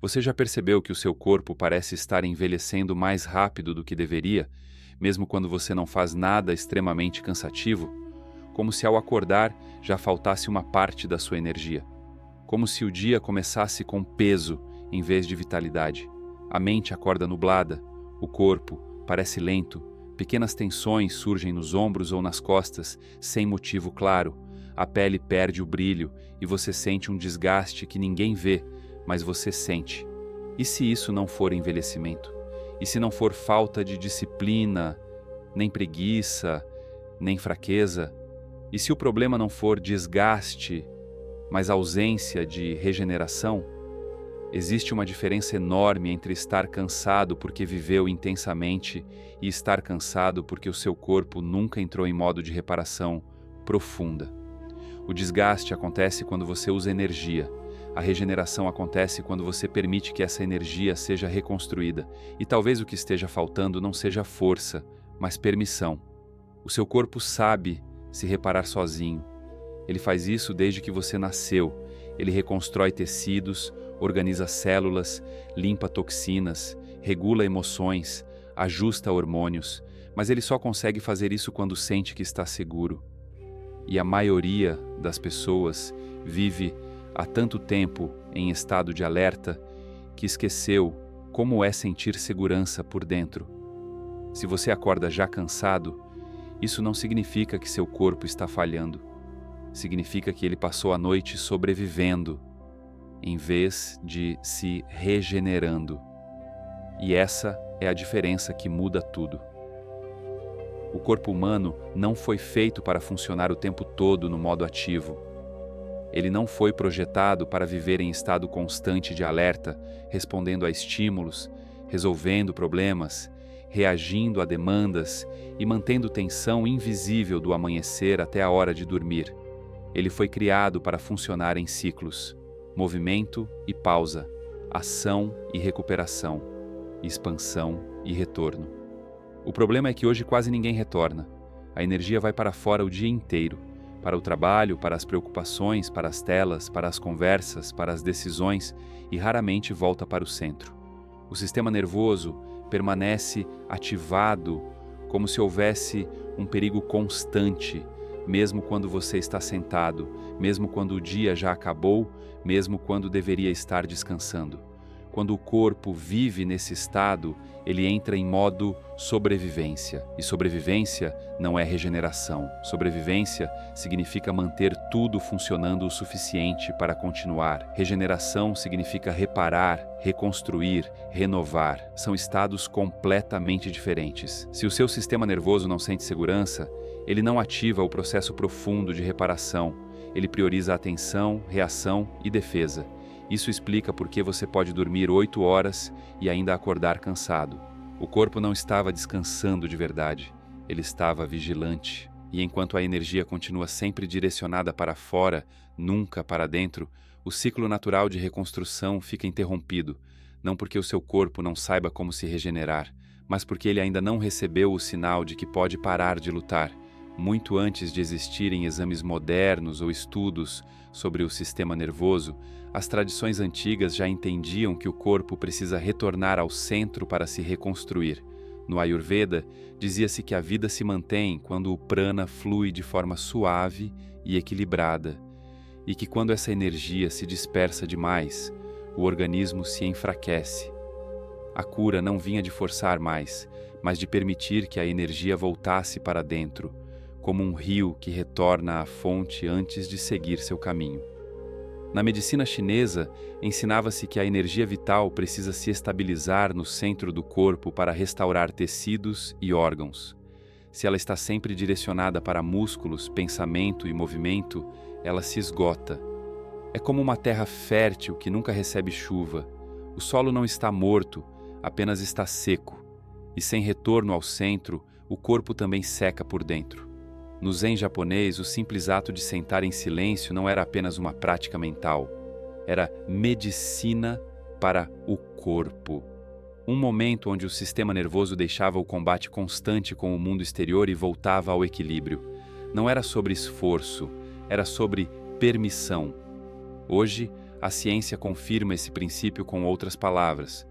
Você já percebeu que o seu corpo parece estar envelhecendo mais rápido do que deveria, mesmo quando você não faz nada extremamente cansativo? Como se ao acordar já faltasse uma parte da sua energia. Como se o dia começasse com peso em vez de vitalidade. A mente acorda nublada, o corpo parece lento, pequenas tensões surgem nos ombros ou nas costas, sem motivo claro. A pele perde o brilho e você sente um desgaste que ninguém vê, mas você sente. E se isso não for envelhecimento? E se não for falta de disciplina, nem preguiça, nem fraqueza? E se o problema não for desgaste, mas ausência de regeneração? Existe uma diferença enorme entre estar cansado porque viveu intensamente e estar cansado porque o seu corpo nunca entrou em modo de reparação profunda. O desgaste acontece quando você usa energia. A regeneração acontece quando você permite que essa energia seja reconstruída. E talvez o que esteja faltando não seja força, mas permissão. O seu corpo sabe se reparar sozinho. Ele faz isso desde que você nasceu. Ele reconstrói tecidos, organiza células, limpa toxinas, regula emoções, ajusta hormônios, mas ele só consegue fazer isso quando sente que está seguro. E a maioria das pessoas vive há tanto tempo em estado de alerta que esqueceu como é sentir segurança por dentro. Se você acorda já cansado, isso não significa que seu corpo está falhando. Significa que ele passou a noite sobrevivendo, em vez de se regenerando. E essa é a diferença que muda tudo. O corpo humano não foi feito para funcionar o tempo todo no modo ativo. Ele não foi projetado para viver em estado constante de alerta, respondendo a estímulos, resolvendo problemas, reagindo a demandas e mantendo tensão invisível do amanhecer até a hora de dormir. Ele foi criado para funcionar em ciclos. Movimento e pausa, ação e recuperação, expansão e retorno. O problema é que hoje quase ninguém retorna. A energia vai para fora o dia inteiro, para o trabalho, para as preocupações, para as telas, para as conversas, para as decisões e raramente volta para o centro. O sistema nervoso permanece ativado como se houvesse um perigo constante, mesmo quando você está sentado, mesmo quando o dia já acabou, mesmo quando deveria estar descansando. Quando o corpo vive nesse estado, ele entra em modo sobrevivência. E sobrevivência não é regeneração. Sobrevivência significa manter tudo funcionando o suficiente para continuar. Regeneração significa reparar, reconstruir, renovar. São estados completamente diferentes. Se o seu sistema nervoso não sente segurança, ele não ativa o processo profundo de reparação. Ele prioriza atenção, reação e defesa. Isso explica por que você pode dormir 8 horas e ainda acordar cansado. O corpo não estava descansando de verdade. Ele estava vigilante. E enquanto a energia continua sempre direcionada para fora, nunca para dentro, o ciclo natural de reconstrução fica interrompido. Não porque o seu corpo não saiba como se regenerar, mas porque ele ainda não recebeu o sinal de que pode parar de lutar. Muito antes de existirem exames modernos ou estudos sobre o sistema nervoso, as tradições antigas já entendiam que o corpo precisa retornar ao centro para se reconstruir. No Ayurveda, dizia-se que a vida se mantém quando o prana flui de forma suave e equilibrada, e que quando essa energia se dispersa demais, o organismo se enfraquece. A cura não vinha de forçar mais, mas de permitir que a energia voltasse para dentro, como um rio que retorna à fonte antes de seguir seu caminho. Na medicina chinesa, ensinava-se que a energia vital precisa se estabilizar no centro do corpo para restaurar tecidos e órgãos. Se ela está sempre direcionada para músculos, pensamento e movimento, ela se esgota. É como uma terra fértil que nunca recebe chuva. O solo não está morto, apenas está seco. E sem retorno ao centro, o corpo também seca por dentro. No Zen japonês, o simples ato de sentar em silêncio não era apenas uma prática mental. Era medicina para o corpo. Um momento onde o sistema nervoso deixava o combate constante com o mundo exterior e voltava ao equilíbrio. Não era sobre esforço, era sobre permissão. Hoje, A ciência confirma esse princípio com outras palavras.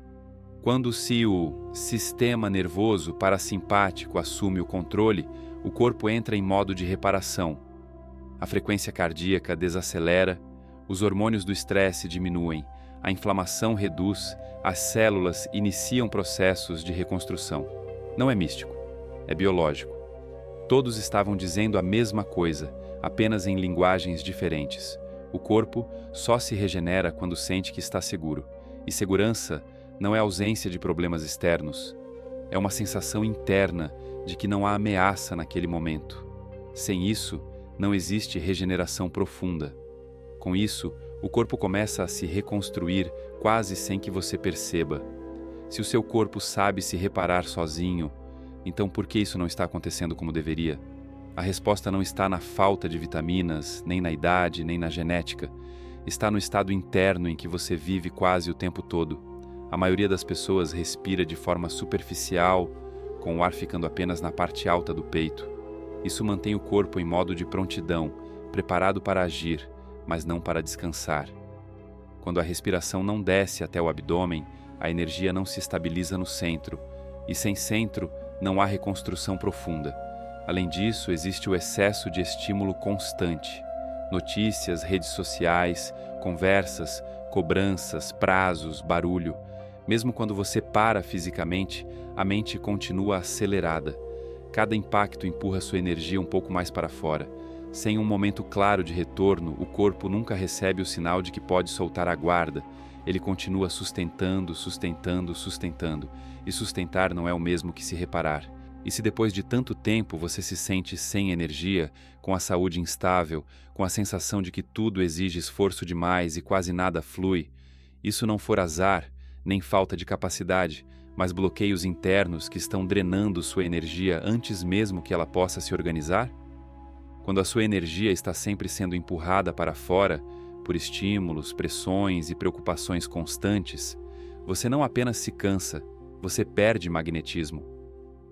Quando-se o sistema nervoso parasimpático assume o controle, o corpo entra em modo de reparação. A frequência cardíaca desacelera, os hormônios do estresse diminuem, a inflamação reduz, as células iniciam processos de reconstrução. Não é místico, é biológico. Todos estavam dizendo a mesma coisa, apenas em linguagens diferentes. O corpo só se regenera quando sente que está seguro. E segurança não é ausência de problemas externos. É uma sensação interna de que não há ameaça naquele momento. Sem isso, não existe regeneração profunda. Com isso, o corpo começa a se reconstruir quase sem que você perceba. Se o seu corpo sabe se reparar sozinho, então por que isso não está acontecendo como deveria? A resposta não está na falta de vitaminas, nem na idade, nem na genética. Está no estado interno em que você vive quase o tempo todo. A maioria das pessoas respira de forma superficial, com o ar ficando apenas na parte alta do peito. Isso mantém o corpo em modo de prontidão, preparado para agir, mas não para descansar. Quando a respiração não desce até o abdômen, a energia não se estabiliza no centro, e sem centro não há reconstrução profunda. Além disso, existe o excesso de estímulo constante. Notícias, redes sociais, conversas, cobranças, prazos, barulho. Mesmo quando você para fisicamente, a mente continua acelerada. Cada impacto empurra sua energia um pouco mais para fora. Sem um momento claro de retorno, o corpo nunca recebe o sinal de que pode soltar a guarda. Ele continua sustentando, sustentando, sustentando. E sustentar não é o mesmo que se reparar. E se depois de tanto tempo você se sente sem energia, com a saúde instável, com a sensação de que tudo exige esforço demais e quase nada flui, isso não for azar, nem falta de capacidade, mas bloqueios internos que estão drenando sua energia antes mesmo que ela possa se organizar? Quando a sua energia está sempre sendo empurrada para fora, por estímulos, pressões e preocupações constantes, você não apenas se cansa, você perde magnetismo.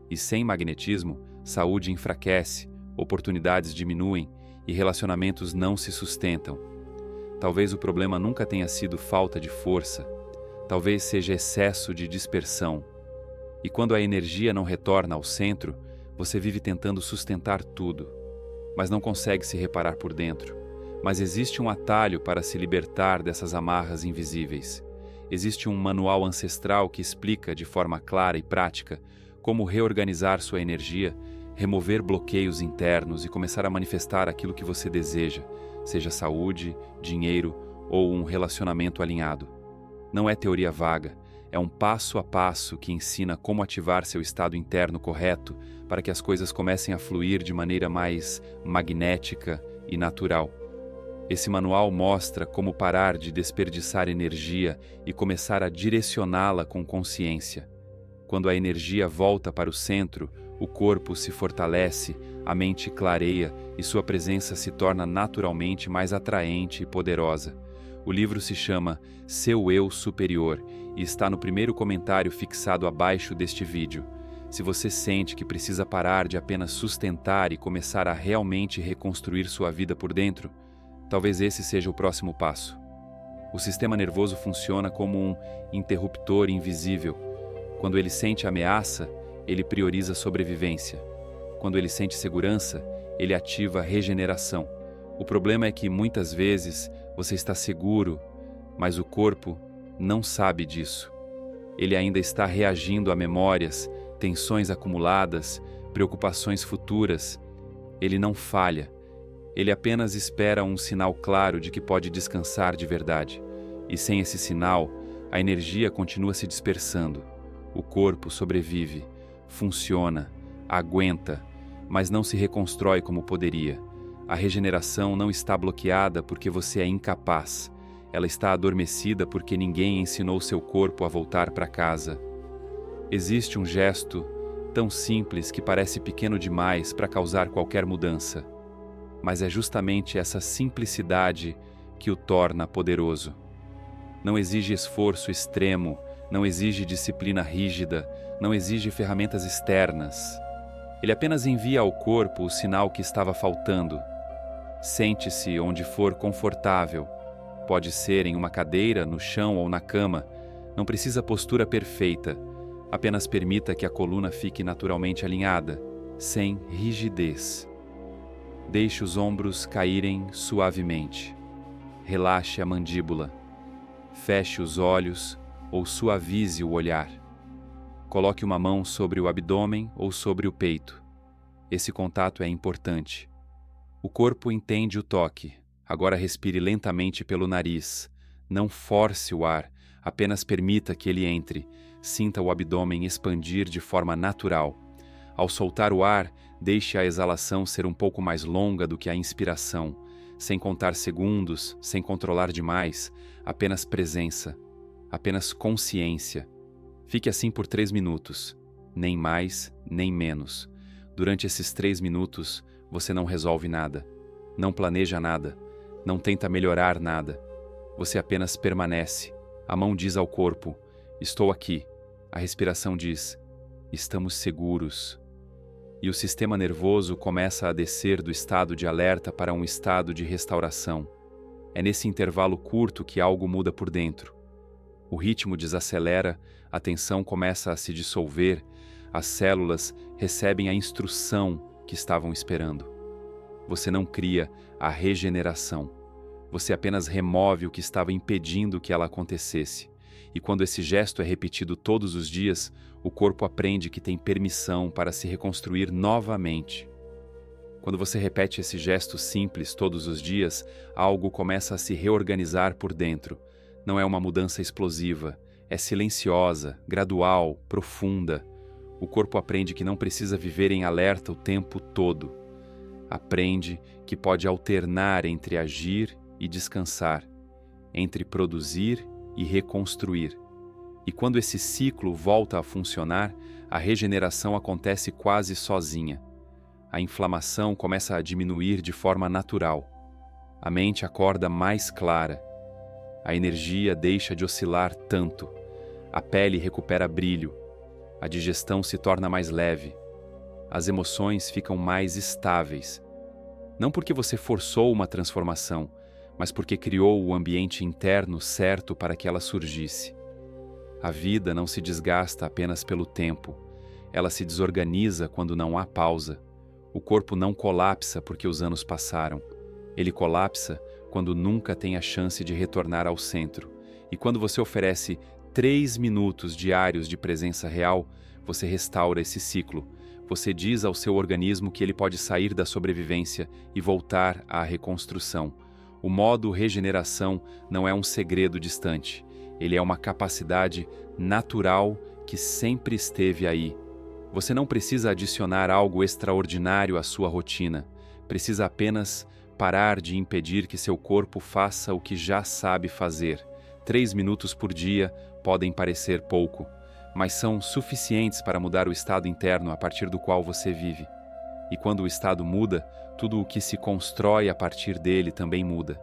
E sem magnetismo, saúde enfraquece, oportunidades diminuem e relacionamentos não se sustentam. Talvez o problema nunca tenha sido falta de força, talvez seja excesso de dispersão. E quando a energia não retorna ao centro, você vive tentando sustentar tudo, mas não consegue se reparar por dentro. Mas existe um atalho para se libertar dessas amarras invisíveis. Existe um manual ancestral que explica de forma clara e prática como reorganizar sua energia, remover bloqueios internos e começar a manifestar aquilo que você deseja, seja saúde, dinheiro ou um relacionamento alinhado. Não é teoria vaga, é um passo a passo que ensina como ativar seu estado interno correto para que as coisas comecem a fluir de maneira mais magnética e natural. Esse manual mostra como parar de desperdiçar energia e começar a direcioná-la com consciência. Quando a energia volta para o centro, o corpo se fortalece, a mente clareia e sua presença se torna naturalmente mais atraente e poderosa. O livro se chama Seu Eu Superior e está no primeiro comentário fixado abaixo deste vídeo. Se você sente que precisa parar de apenas sustentar e começar a realmente reconstruir sua vida por dentro, talvez esse seja o próximo passo. O sistema nervoso funciona como um interruptor invisível. Quando ele sente ameaça, ele prioriza sobrevivência. Quando ele sente segurança, ele ativa regeneração. O problema é que muitas vezes você está seguro, mas o corpo não sabe disso. Ele ainda está reagindo a memórias, tensões acumuladas, preocupações futuras. Ele não falha. Ele apenas espera um sinal claro de que pode descansar de verdade. E sem esse sinal, a energia continua se dispersando. O corpo sobrevive, funciona, aguenta, mas não se reconstrói como poderia. A regeneração não está bloqueada porque você é incapaz. Ela está adormecida porque ninguém ensinou seu corpo a voltar para casa. Existe um gesto tão simples que parece pequeno demais para causar qualquer mudança. Mas é justamente essa simplicidade que o torna poderoso. Não exige esforço extremo, não exige disciplina rígida, não exige ferramentas externas. Ele apenas envia ao corpo o sinal que estava faltando. Sente-se onde for confortável. pode ser em uma cadeira, no chão ou na cama. Não precisa postura perfeita. Apenas permita que a coluna fique naturalmente alinhada, sem rigidez. Deixe os ombros caírem suavemente. Relaxe a mandíbula. Feche os olhos ou suavize o olhar. Coloque uma mão sobre o abdômen ou sobre o peito. Esse contato é importante. O corpo entende o toque. Agora respire lentamente pelo nariz. Não force o ar, apenas permita que ele entre. Sinta o abdômen expandir de forma natural. Ao soltar o ar, deixe a exalação ser um pouco mais longa do que a inspiração, sem contar segundos, sem controlar demais, apenas presença, apenas consciência. Fique assim por 3 minutos, nem mais, nem menos. Durante esses 3 minutos, você não resolve nada, não planeja nada, não tenta melhorar nada. Você apenas permanece. A mão diz ao corpo, estou aqui. A respiração diz, estamos seguros. E o sistema nervoso começa a descer do estado de alerta para um estado de restauração. É nesse intervalo curto que algo muda por dentro. O ritmo desacelera, a tensão começa a se dissolver, as células recebem a instrução que estavam esperando. Você não cria a regeneração. Você apenas remove o que estava impedindo que ela acontecesse. E quando esse gesto é repetido todos os dias, o corpo aprende que tem permissão para se reconstruir novamente. Quando você repete esse gesto simples todos os dias, algo começa a se reorganizar por dentro. Não é uma mudança explosiva, é silenciosa, gradual, profunda. O corpo aprende que não precisa viver em alerta o tempo todo. Aprende que pode alternar entre agir e descansar, entre produzir e reconstruir. E quando esse ciclo volta a funcionar, a regeneração acontece quase sozinha. A inflamação começa a diminuir de forma natural. A mente acorda mais clara. A energia deixa de oscilar tanto. A pele recupera brilho. A digestão se torna mais leve. As emoções ficam mais estáveis. Não porque você forçou uma transformação, mas porque criou o ambiente interno certo para que ela surgisse. A vida não se desgasta apenas pelo tempo. Ela se desorganiza quando não há pausa. O corpo não colapsa porque os anos passaram. Ele colapsa quando nunca tem a chance de retornar ao centro. E quando você oferece 3 minutos diários de presença real, você restaura esse ciclo. Você diz ao seu organismo que ele pode sair da sobrevivência e voltar à reconstrução. O modo regeneração não é um segredo distante. Ele é uma capacidade natural que sempre esteve aí. Você não precisa adicionar algo extraordinário à sua rotina. Precisa apenas parar de impedir que seu corpo faça o que já sabe fazer. 3 minutos por dia podem parecer pouco, mas são suficientes para mudar o estado interno a partir do qual você vive. E quando o estado muda, tudo o que se constrói a partir dele também muda.